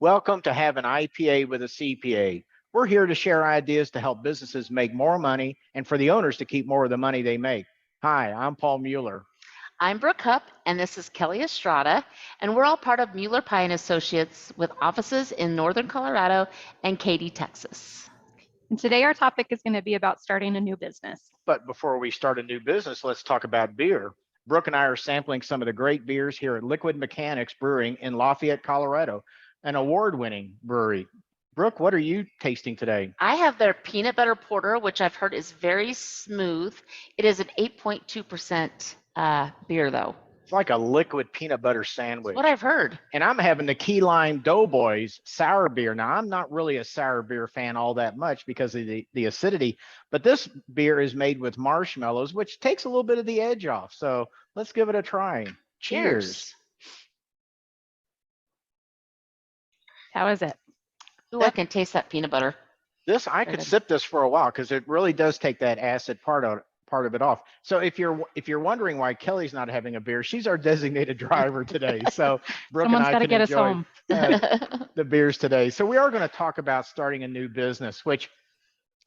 Welcome to Have an IPA with a CPA. We're here to share ideas to help businesses make more money and for the owners to keep more of the money they make. Hi, I'm Paul Mueller. I'm Brooke Hupp, and this is Kelli Estrada, and we're all part of Mueller Pye & Associates with offices in Northern Colorado and Katy, Texas. And today our topic is going to be about starting a new business. But before we start a new business, let's talk about beer. Brooke and I are sampling some of the great beers here at Liquid Mechanics Brewing in Lafayette, Colorado, an award-winning brewery. Brooke, what are you tasting today? I have their peanut butter porter, which I've heard is very smooth. It is an 8.2% beer, though. It's like a liquid peanut butter sandwich. That's what I've heard. And I'm having the Key Lime Doughboys sour beer. Now, I'm not really a sour beer fan all that much because of the acidity, but this beer is made with marshmallows, which takes a little bit of the edge off. So let's give it a try. Cheers. How is it? Ooh, I can taste that peanut butter. I could sip this for a while because it really does take that acid part of it off. So if you're wondering why Kelly's not having a beer, she's our designated driver today. So Brooke Someone's and I can enjoy the beers today. So we are going to talk about starting a new business, which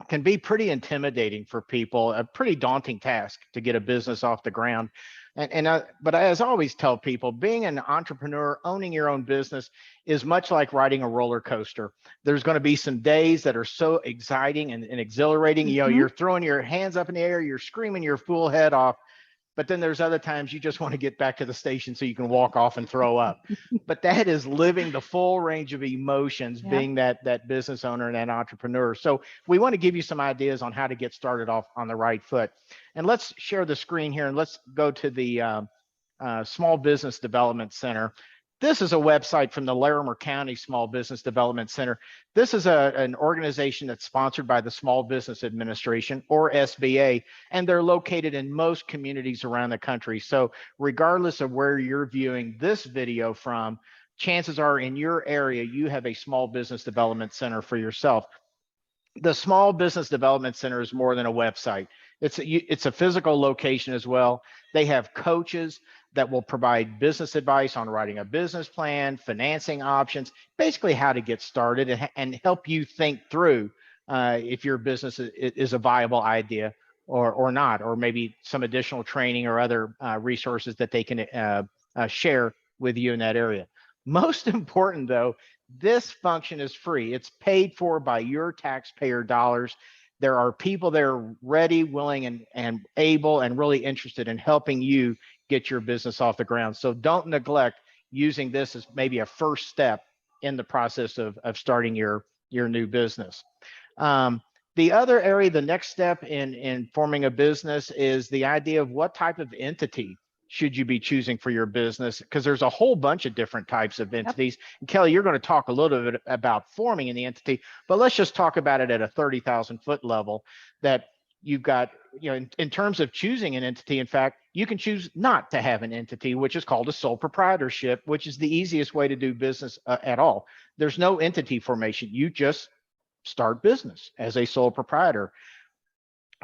can be pretty intimidating for people, a pretty daunting task to get a business off the ground. But as I always tell people, being an entrepreneur, owning your own business is much like riding a roller coaster. There's going to be some days that are so exciting and exhilarating. You know, you're throwing your hands up in the air, you're screaming your full head off. But then there's other times you just want to get back to the station so you can walk off and throw up. But that is living the full range of emotions, being that business owner and that entrepreneur. So we want to give you some ideas on how to get started off on the right foot. And let's share the screen here and let's go to the Small Business Development Center. This is a website from the Larimer County Small Business Development Center. This is an organization that's sponsored by the Small Business Administration, or SBA, and they're located in most communities around the country. So regardless of where you're viewing this video from, chances are in your area, you have a Small Business Development Center for yourself. The Small Business Development Center is more than a website. It's a physical location as well. They have coaches that will provide business advice on writing a business plan, financing options, basically how to get started and help you think through if your business is a viable idea or not, or maybe some additional training or other resources that they can share with you in that area. Most important though, this function is free. It's paid for by your taxpayer dollars. There are people that are ready, willing, and able and really interested in helping you get your business off the ground. So don't neglect using this as maybe a first step in the process of starting your new business. The other area, the next step in forming a business is the idea of what type of entity should you be choosing for your business, because there's a whole bunch of different types of entities. And Kelly, you're going to talk a little bit about forming an entity, but let's just talk about it at a 30,000 foot level that you've got, you know, in terms of choosing an entity. In fact, you can choose not to have an entity, which is called a sole proprietorship, which is the easiest way to do business at all. There's no entity formation. You just start business as a sole proprietor.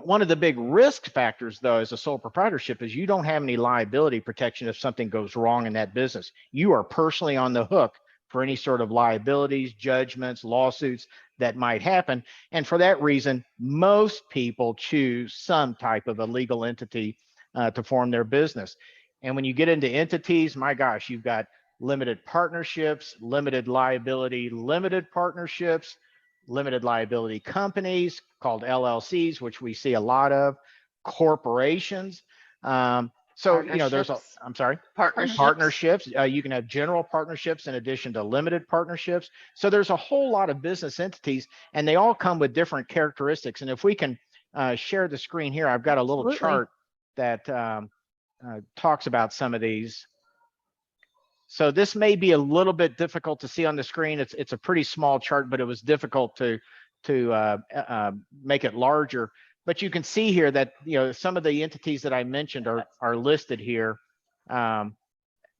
One of the big risk factors, though, as a sole proprietorship is you don't have any liability protection if something goes wrong in that business. You are personally on the hook for any sort of liabilities, judgments, lawsuits that might happen. And for that reason, most people choose some type of a legal entity to form their business. And when you get into entities, my gosh, you've got limited partnerships, limited liability, limited partnerships, limited liability companies called LLCs, which we see a lot of, corporations. So, you know, there's partnerships. You can have general partnerships in addition to limited partnerships. So there's a whole lot of business entities and they all come with different characteristics. And if we can share the screen here, I've got a little chart that talks about some of these. So this may be a little bit difficult to see on the screen. It's a pretty small chart, but it was difficult to make it larger. But you can see here that, you know, some of the entities that I mentioned are listed here, and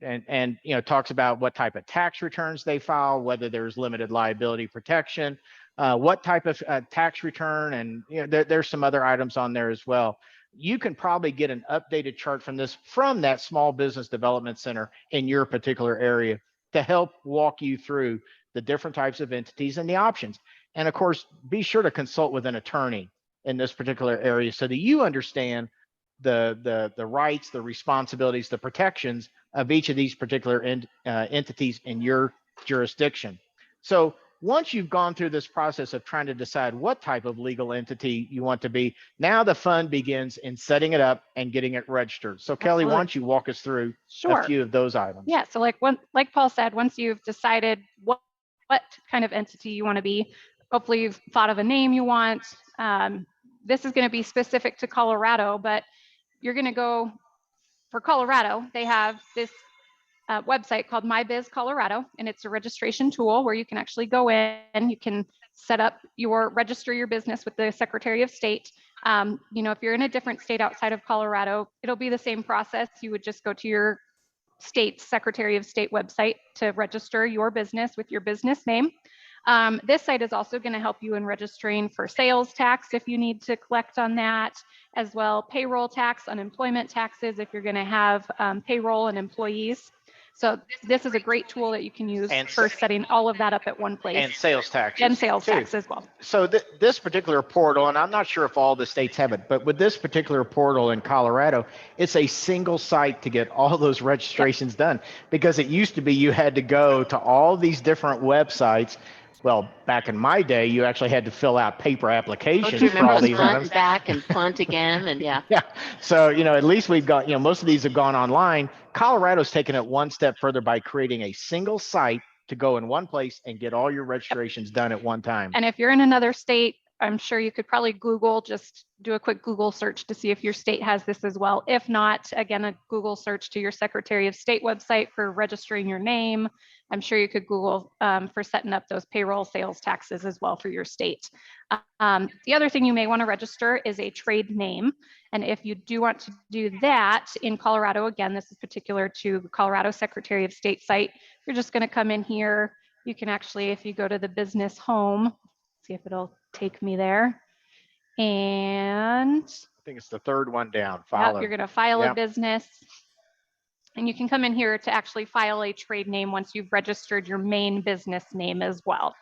you know, talks about what type of tax returns they file, whether there's limited liability protection, what type of tax return, and you know, there's some other items on there as well. You can probably get an updated chart from that Small Business Development Center in your particular area to help walk you through the different types of entities and the options. And of course, be sure to consult with an attorney in this particular area so that you understand the rights, the responsibilities, the protections of each of these particular entities in your jurisdiction. So once you've gone through this process of trying to decide what type of legal entity you want to be, now the fun begins in setting it up and getting it registered. So Kelly, why don't you walk us through a few of those items? Yeah, so like Paul said, once you've decided what kind of entity you want to be, hopefully you've thought of a name you want. This is going to be specific to Colorado, but you're going to go for Colorado. They have this website called My Biz Colorado, and it's a registration tool where you can actually go in, you can register your business with the Secretary of State. If you're in a different state outside of Colorado, it'll be the same process. You would just go to your state's Secretary of State website to register your business with your business name. This site is also going to help you in registering for sales tax if you need to collect on that, as well payroll tax, unemployment taxes if you're going to have payroll and employees. So this is a great tool that you can use for setting all of that up at one place. And sales tax. And sales tax as well. So this particular portal, and I'm not sure if all the states have it, but with this particular portal in Colorado, it's a single site to get all those registrations done. Because it used to be you had to go to all these different websites. Well, back in my day, you actually had to fill out paper applications for all these items. Back and punt again, and yeah. Yeah. So, at least we've got, most of these have gone online. Colorado's taken it one step further by creating a single site to go in one place and get all your registrations done at one time. And if you're in another state, I'm sure you could probably just do a quick Google search to see if your state has this as well. If not, again, a Google search to your Secretary of State website for registering your name. I'm sure you could Google for setting up those payroll sales taxes as well for your state. The other thing you may want to register is a trade name. And if you do want to do that in Colorado, again, this is particular to the Colorado Secretary of State site, you're just going to come in here. You can actually, if you go to the business home, see if it'll take me there. And I think it's the third one down. You're going to file a business. And you can come in here to actually file a trade name once you've registered your main business name as well.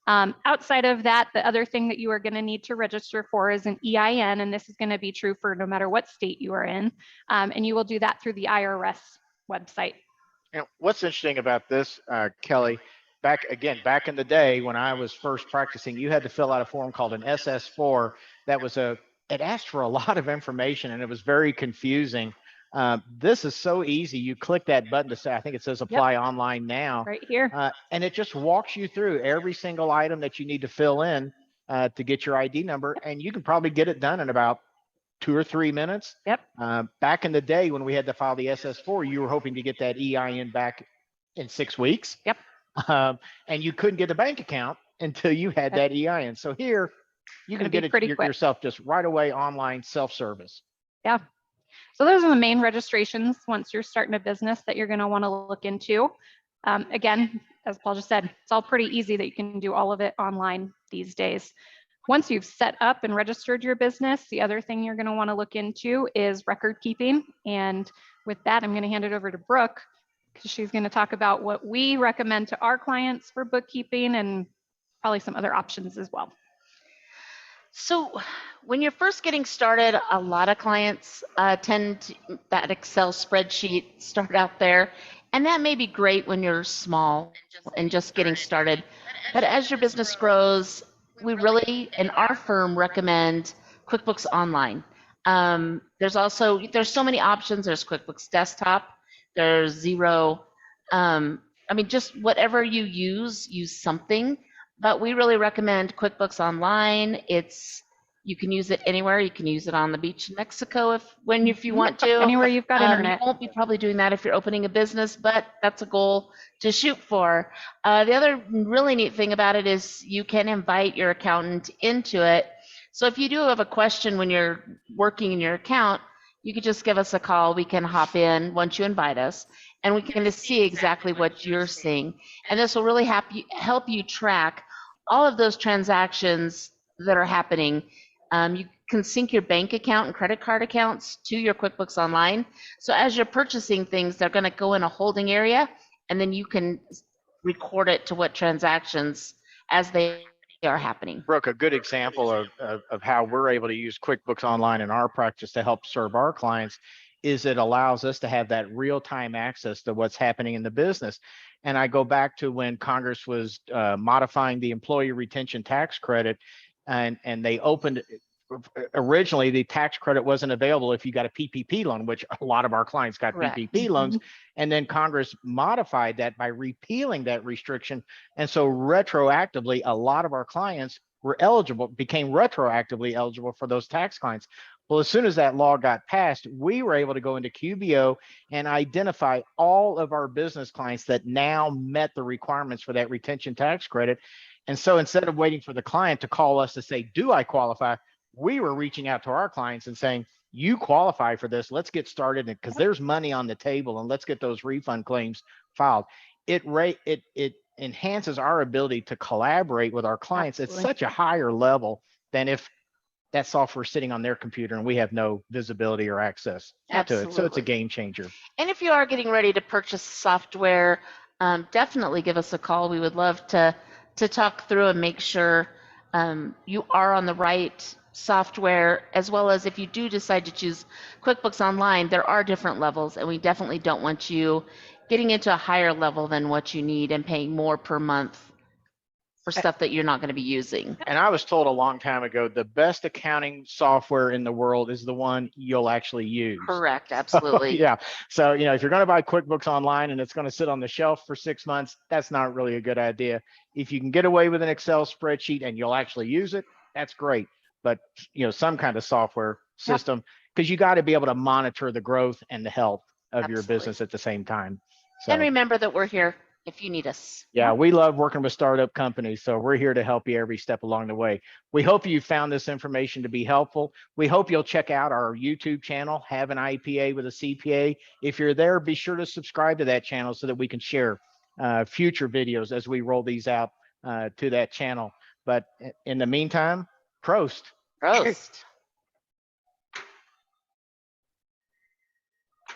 Outside of that, the other thing that you are going to need to register for is an EIN, and this is going to be true for no matter what state you are in. And you will do that through the IRS website. And what's interesting about this, Kelly, back in the day when I was first practicing, you had to fill out a form called an SS4. It asked for a lot of information, and it was very confusing. This is so easy. You click that button to say, I think it says apply online now. Right here. And it just walks you through every single item that you need to fill in to get your ID number. And you can probably get it done in about 2 or 3 minutes. Yep. Back in the day when we had to file the SS4, you were hoping to get that EIN back in 6 weeks. Yep. And you couldn't get a bank account until you had that EIN. So here, you can get it yourself just right away online, self-service. Yeah. So those are the main registrations once you're starting a business that you're going to want to look into. Again, as Paul just said, it's all pretty easy that you can do all of it online these days. Once you've set up and registered your business, the other thing you're going to want to look into is record keeping. And with that, I'm going to hand it over to Brooke because she's going to talk about what we recommend to our clients for bookkeeping and probably some other options as well. So when you're first getting started, a lot of clients tend to that Excel spreadsheet start out there. And that may be great when you're small and just getting started. But as your business grows, we really, in our firm, recommend QuickBooks Online. There's so many options. There's QuickBooks Desktop. There's Xero. Just whatever you use something. But we really recommend QuickBooks Online. You can use it anywhere. You can use it on the beach in Mexico if you want to. Anywhere you've got internet. You won't be probably doing that if you're opening a business, but that's a goal to shoot for. The other really neat thing about it is you can invite your accountant into it. So if you do have a question when you're working in your account, you could just give us a call. We can hop in once you invite us, and we can just see exactly what you're seeing. And this will really help you track all of those transactions that are happening. You can sync your bank account and credit card accounts to your QuickBooks Online. So as you're purchasing things, they're going to go in a holding area, and then you can record it to what transactions as they are happening. Brooke, a good example of how we're able to use QuickBooks Online in our practice to help serve our clients is it allows us to have that real-time access to what's happening in the business. And I go back to when Congress was modifying the employee retention tax credit, and they opened, originally the tax credit wasn't available if you got a PPP loan, which a lot of our clients got Correct. PPP loans. And then Congress modified that by repealing that restriction. And so retroactively, a lot of our clients were eligible, became retroactively eligible for those tax clients. Well, as soon as that law got passed, we were able to go into QBO and identify all of our business clients that now met the requirements for that retention tax credit. And so instead of waiting for the client to call us to say, do I qualify? We were reaching out to our clients and saying, you qualify for this. Let's get started because there's money on the table and let's get those refund claims filed. It enhances our ability to collaborate with our clients Absolutely. at such a higher level than if that software is sitting on their computer and we have no visibility or access to it. So it's a game changer. And if you are getting ready to purchase software, definitely give us a call. We would love to talk through and make sure you are on the right software, as well as if you do decide to choose QuickBooks Online, there are different levels, and we definitely don't want you getting into a higher level than what you need and paying more per month for stuff that you're not going to be using. And I was told a long time ago, the best accounting software in the world is the one you'll actually use. Correct, absolutely. Yeah. So, if you're going to buy QuickBooks Online and it's going to sit on the shelf for 6 months, that's not really a good idea. If you can get away with an Excel spreadsheet and you'll actually use it, that's great. But, some kind of software system, because you got to be able to monitor the growth and the health of your business at the same time. So, and remember that we're here if you need us. Yeah, we love working with startup companies, so we're here to help you every step along the way. We hope you found this information to be helpful. We hope you'll check out our YouTube channel, Have an IPA with a CPA. If you're there, be sure to subscribe to that channel so that we can share future videos as we roll these out to that channel. But in the meantime, Prost. Prost.